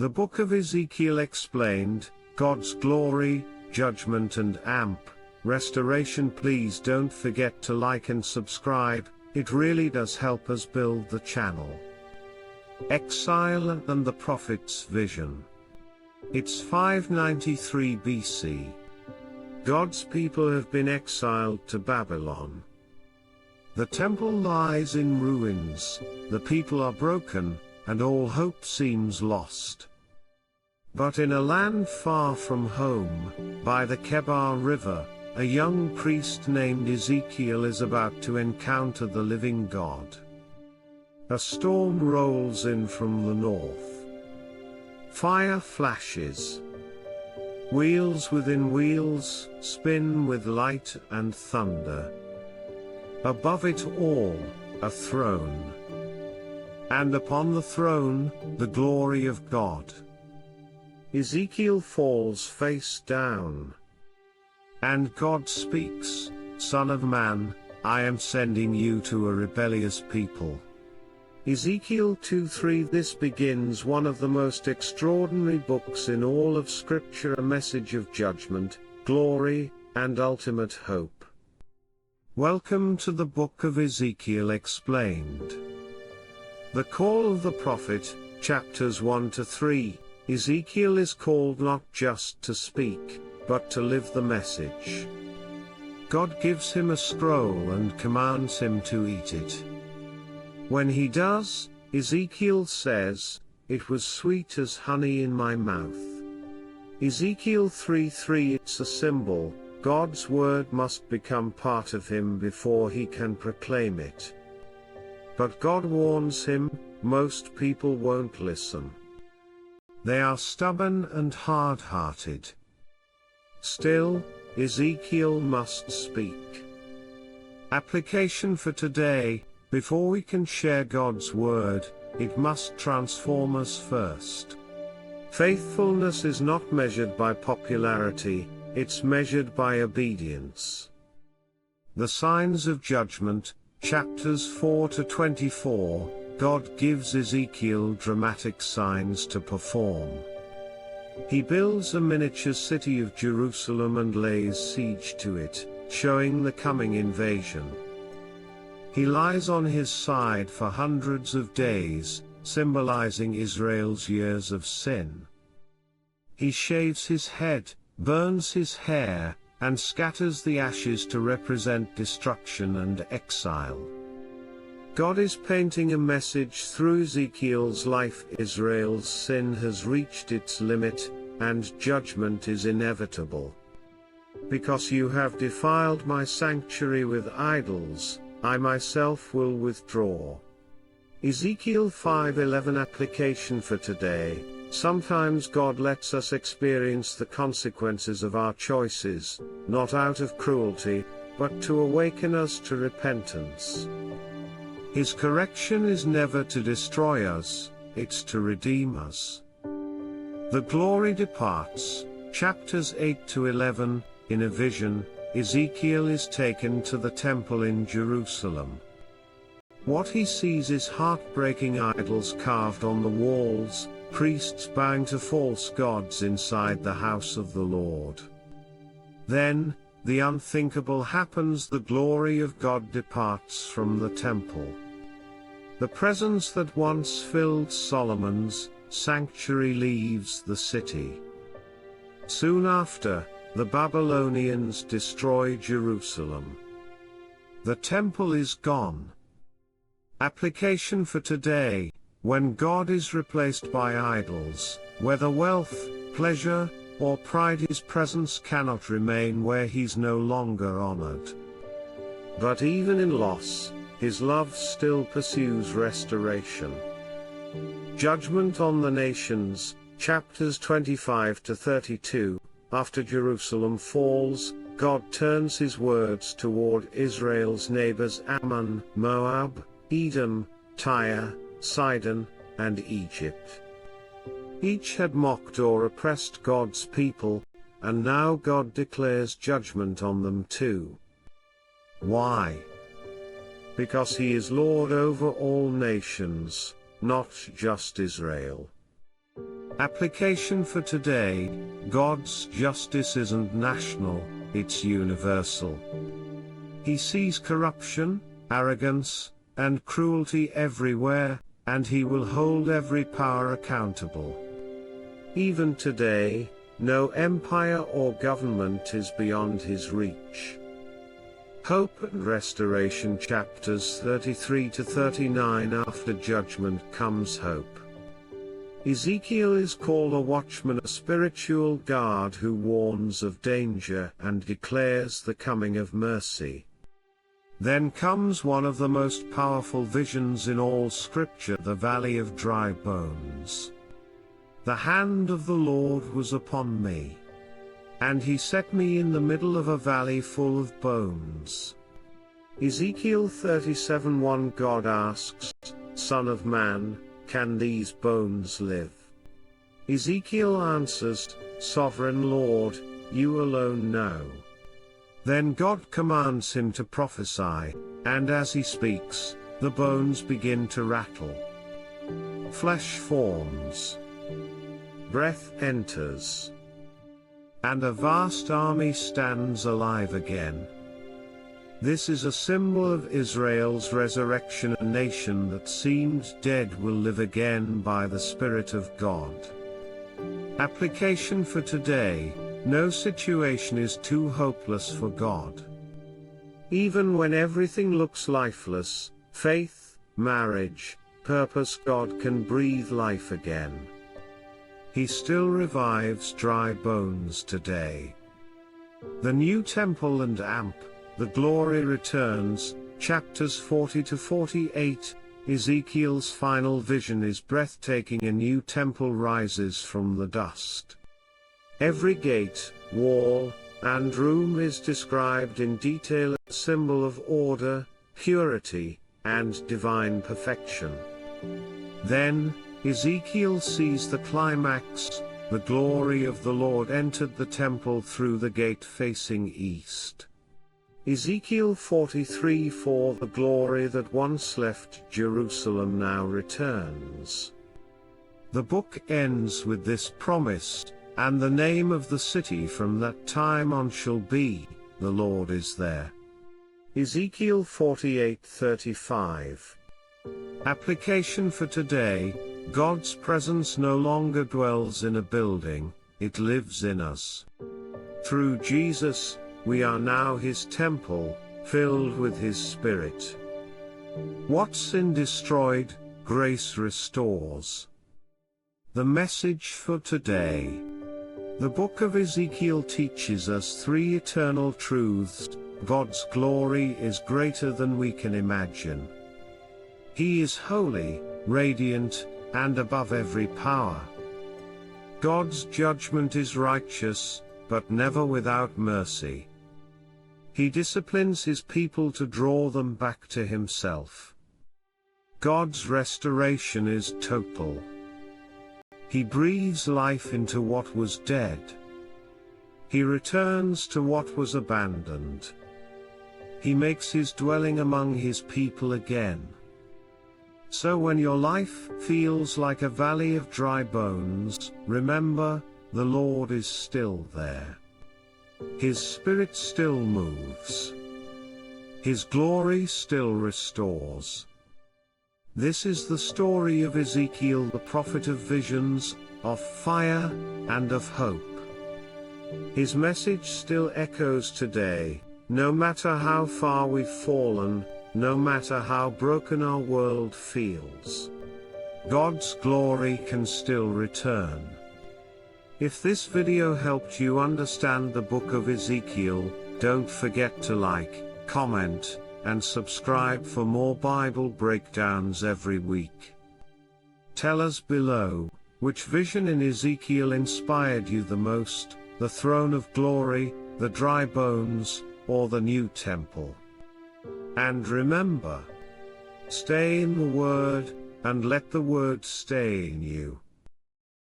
The Book of Ezekiel explained, God's glory, judgment and restoration. Please don't forget to like and subscribe, it really does help us build the channel. Exile and the prophet's vision. It's 593 BC. God's people have been exiled to Babylon. The temple lies in ruins, the people are broken, and all hope seems lost. But in a land far from home, by the Kebar River, a young priest named Ezekiel is about to encounter the living God. A storm rolls in from the north. Fire flashes. Wheels within wheels spin with light and thunder. Above it all, a throne. And upon the throne, the glory of God. Ezekiel falls face down. And God speaks, Son of man, I am sending you to a rebellious people. Ezekiel 2:3. This begins one of the most extraordinary books in all of Scripture, a message of judgment, glory, and ultimate hope. Welcome to the Book of Ezekiel Explained. The Call of the Prophet, chapters 1-3. Ezekiel is called not just to speak, but to live the message. God gives him a scroll and commands him to eat it. When he does, Ezekiel says, "It was sweet as honey in my mouth." Ezekiel 3:3. It's a symbol, God's word must become part of him before he can proclaim it. But God warns him, most people won't listen. They are stubborn and hard-hearted. Still, Ezekiel must speak. Application for today: before we can share God's word, it must transform us first. Faithfulness is not measured by popularity, it's measured by obedience. The signs of judgment, chapters 4-24, God gives Ezekiel dramatic signs to perform. He builds a miniature city of Jerusalem and lays siege to it, showing the coming invasion. He lies on his side for hundreds of days, symbolizing Israel's years of sin. He shaves his head, burns his hair, and scatters the ashes to represent destruction and exile. God is painting a message through Ezekiel's life. Israel's sin has reached its limit, and judgment is inevitable. Because you have defiled my sanctuary with idols, I myself will withdraw. Ezekiel 5:11. Application for today: sometimes God lets us experience the consequences of our choices, not out of cruelty, but to awaken us to repentance. His correction is never to destroy us, it's to redeem us. The glory departs, chapters 8-11, in a vision, Ezekiel is taken to the temple in Jerusalem. What he sees is heartbreaking idols carved on the walls, priests bowing to false gods inside the house of the Lord. Then, the unthinkable happens: the glory of God departs from the temple. The presence that once filled Solomon's sanctuary leaves the city. Soon after, the Babylonians destroy Jerusalem. The temple is gone. Application for today: when God is replaced by idols, whether wealth, pleasure, or pride, his presence cannot remain where he's no longer honored. But even in loss, his love still pursues restoration. Judgment on the nations, chapters 25-32. After Jerusalem falls, God turns his words toward Israel's neighbors: Ammon, Moab, Edom, Tyre, Sidon, and Egypt. Each had mocked or oppressed God's people, and now God declares judgment on them too. Why? Because he is Lord over all nations, not just Israel. Application for today: God's justice isn't national, it's universal. He sees corruption, arrogance, and cruelty everywhere, and he will hold every power accountable. Even today, no empire or government is beyond his reach. Hope and Restoration chapters 33 to 39. After judgment comes hope. Ezekiel is called a watchman, a spiritual guard who warns of danger and declares the coming of mercy. Then comes one of the most powerful visions in all Scripture: the valley of dry bones. The hand of the Lord was upon me, and he set me in the middle of a valley full of bones. Ezekiel 37:1. God asks, "Son of man, can these bones live?" Ezekiel answers, "Sovereign Lord, you alone know." Then God commands him to prophesy, and as he speaks, the bones begin to rattle. Flesh forms. Breath enters. And a vast army stands alive again. This is a symbol of Israel's resurrection. A nation that seemed dead will live again by the Spirit of God. Application for today: no situation is too hopeless for God. Even when everything looks lifeless, faith, marriage, purpose, God can breathe life again. He still revives dry bones today. The new temple and amp, the glory returns, chapters 40 to 48. Ezekiel's final vision is breathtaking. A new temple rises from the dust. Every gate, wall, and room is described in detail, a symbol of order, purity, and divine perfection. Then, Ezekiel sees the climax: the glory of the Lord entered the temple through the gate facing east. Ezekiel 43:4. The glory that once left Jerusalem now returns. The book ends with this promise: "And the name of the city from that time on shall be, the Lord is there." Ezekiel 48:35. Application for today: God's presence no longer dwells in a building, it lives in us. Through Jesus, we are now his temple, filled with his Spirit. What sin destroyed, grace restores. The message for today. The book of Ezekiel teaches us three eternal truths. God's glory is greater than we can imagine. He is holy, radiant, and above every power. God's judgment is righteous, but never without mercy. He disciplines his people to draw them back to himself. God's restoration is total. He breathes life into what was dead. He returns to what was abandoned. He makes his dwelling among his people again. So when your life feels like a valley of dry bones, remember, the Lord is still there. His Spirit still moves. His glory still restores. This is the story of Ezekiel, the prophet of visions, of fire, and of hope. His message still echoes today, no matter how far we've fallen, no matter how broken our world feels. God's glory can still return. If this video helped you understand the book of Ezekiel, don't forget to like, comment, and subscribe for more Bible breakdowns every week. Tell us below, which vision in Ezekiel inspired you the most, the throne of glory, the dry bones, or the new temple. And remember, stay in the Word, and let the Word stay in you.